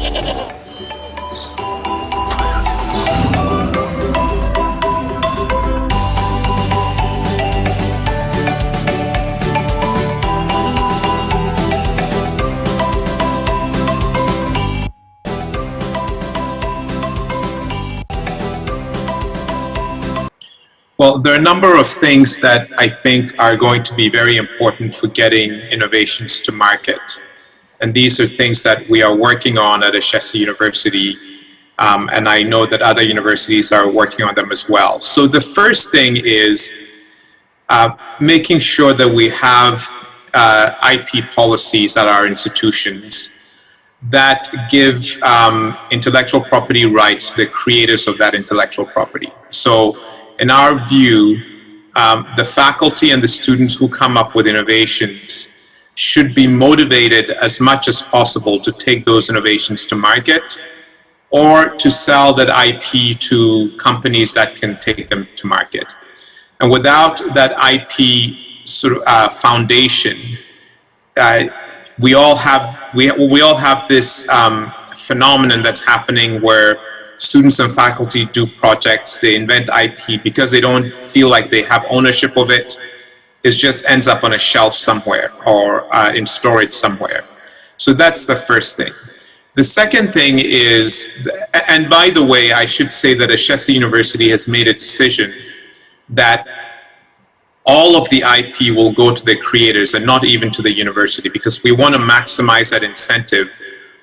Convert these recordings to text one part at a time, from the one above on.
Well, there are a number of things that I think are going to be very important for getting innovations to market. And these are things that we are working on at Ashesi University, and I know that other universities are working on them as well. So the first thing is making sure that we have IP policies at our institutions that give intellectual property rights to the creators of that intellectual property. So in our view, the faculty and the students who come up with innovations should be motivated as much as possible to take those innovations to market or to sell that IP to companies that can take them to market. And without that IP sort of foundation, we all have this phenomenon that's happening where students and faculty do projects, they invent IP because they don't feel like they have ownership of it. It just ends up on a shelf somewhere or in storage somewhere. So that's the first thing. The second thing is, and by the way, I should say that Ashesi University has made a decision that all of the IP will go to the creators and not even to the university, because we want to maximize that incentive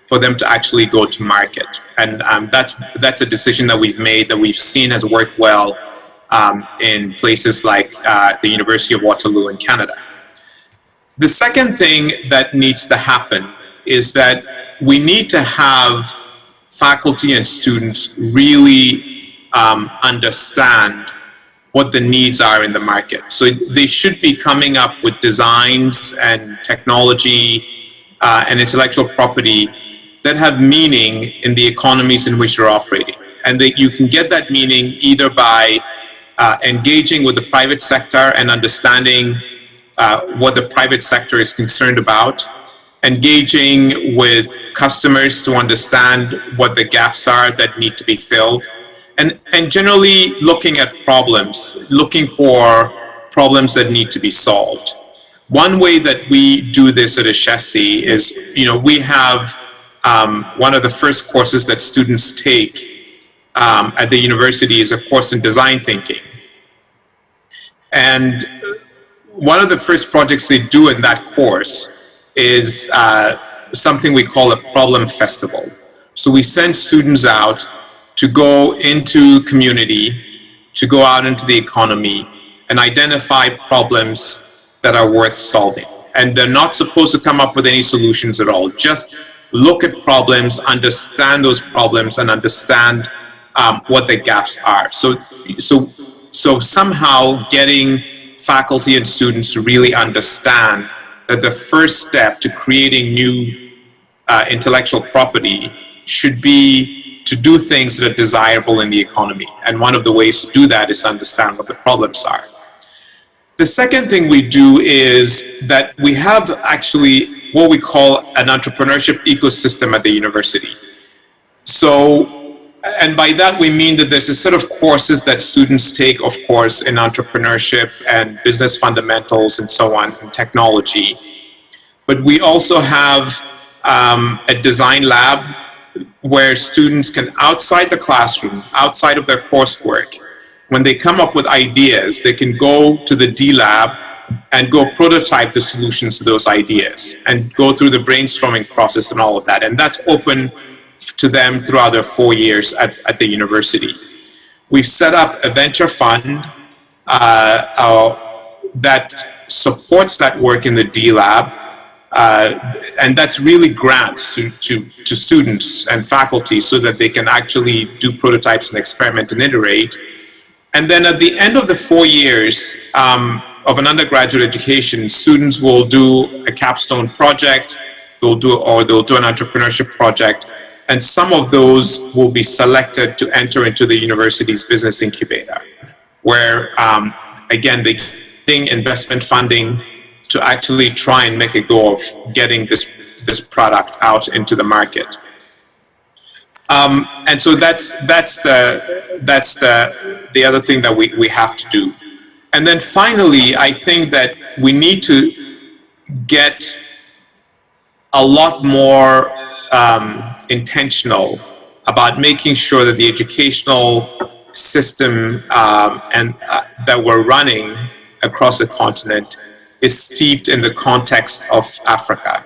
for them to actually go to market. And that's a decision that we've made, that we've seen has worked well in places like the University of Waterloo in Canada. The second thing that needs to happen is that we need to have faculty and students really understand what the needs are in the market. So they should be coming up with designs and technology and intellectual property that have meaning in the economies in which they're operating. And that you can get that meaning either by engaging with the private sector and understanding what the private sector is concerned about, engaging with customers to understand what the gaps are that need to be filled, and generally looking at problems, looking for problems that need to be solved. One way that we do this at Ashesi is, we have one of the first courses that students take at the university is a course in design thinking. And one of the first projects they do in that course is something we call a problem festival. So we send students out to go into community, to go out into the economy and identify problems that are worth solving. And they're not supposed to come up with any solutions at all. Just look at problems, understand those problems, and understand what the gaps are. So somehow getting faculty and students to really understand that the first step to creating new intellectual property should be to do things that are desirable in the economy. And one of the ways to do that is understand what the problems are. The second thing we do is that we have actually what we call an entrepreneurship ecosystem at the university. So, and by that we mean that there's a set of courses that students take, of course, in entrepreneurship and business fundamentals and so on, and technology. But we also have a design lab where students can, outside the classroom, outside of their coursework, when they come up with ideas, they can go to the D lab and go prototype the solutions to those ideas and go through the brainstorming process and all of that. And that's open to them throughout their 4 years at the university. We've set up a venture fund that supports that work in the D lab. And that's really grants to students and faculty so that they can actually do prototypes and experiment and iterate. And then at the end of the 4 years of an undergraduate education, students will do a capstone project, they'll do an entrepreneurship project, and some of those will be selected to enter into the university's business incubator, where again, they're getting investment funding to actually try and make a go of getting this product out into the market. And so that's the other thing that we have to do. And then finally, I think that we need to get a lot more intentional about making sure that the educational system that we're running across the continent is steeped in the context of Africa.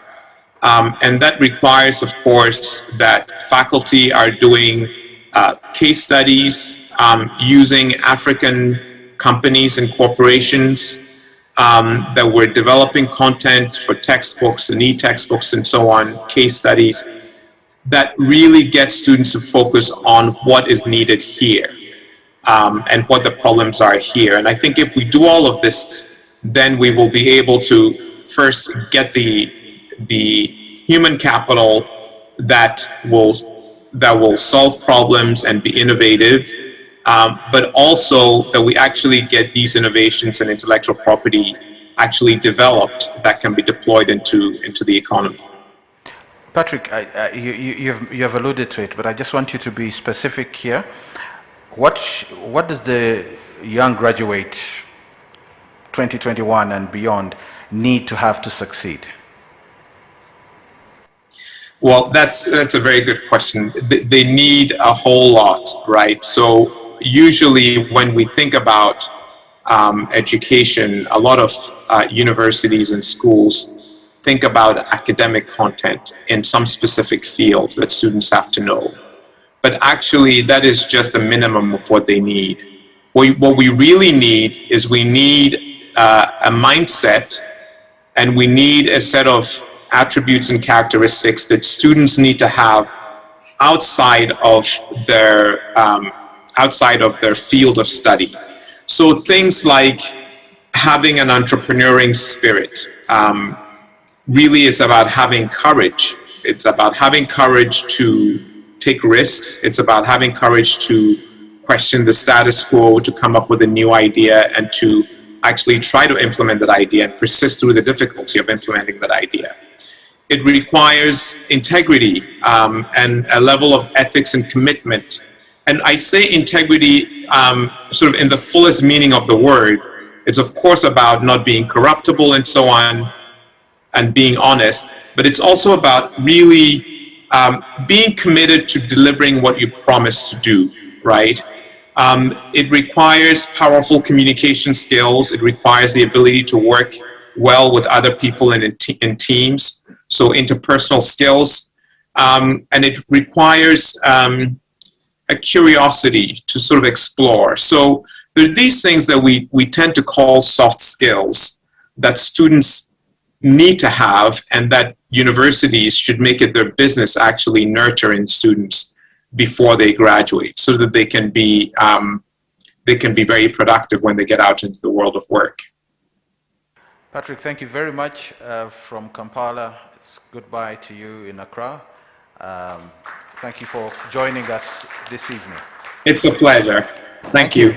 And that requires, of course, that faculty are doing case studies using African companies and corporations, that we're developing content for textbooks and e-textbooks and so on, case studies, that really get students to focus on what is needed here, and what the problems are here. And I think if we do all of this, then we will be able to first get the human capital that will solve problems and be innovative, but also that we actually get these innovations and intellectual property actually developed that can be deployed into the economy. Patrick, you have alluded to it, but I just want you to be specific here. What does the young graduate 2021 and beyond need to have to succeed? Well, that's a very good question. They need a whole lot, right? So usually when we think about education, a lot of universities and schools think about academic content in some specific field that students have to know. But actually, that is just the minimum of what they need. What we really need is we need a mindset, and we need a set of attributes and characteristics that students need to have outside of their field of study. So things like having an entrepreneurial spirit really is about having courage. It's about having courage to take risks. It's about having courage to question the status quo, to come up with a new idea, and to actually try to implement that idea and persist through the difficulty of implementing that idea. It requires integrity and a level of ethics and commitment. And I say integrity sort of in the fullest meaning of the word. It's of course about not being corruptible and so on, and being honest, but it's also about really being committed to delivering what you promise to do, right? It requires powerful communication skills. It requires the ability to work well with other people and in teams, so interpersonal skills. And it requires a curiosity to sort of explore. So there are these things that we tend to call soft skills that students need to have, and that universities should make it their business actually nurture in students before they graduate, so that they can be very productive when they get out into the world of work. Patrick, thank you very much. From Kampala, it's goodbye to you in Accra. Thank you for joining us this evening. It's a pleasure. Thank you.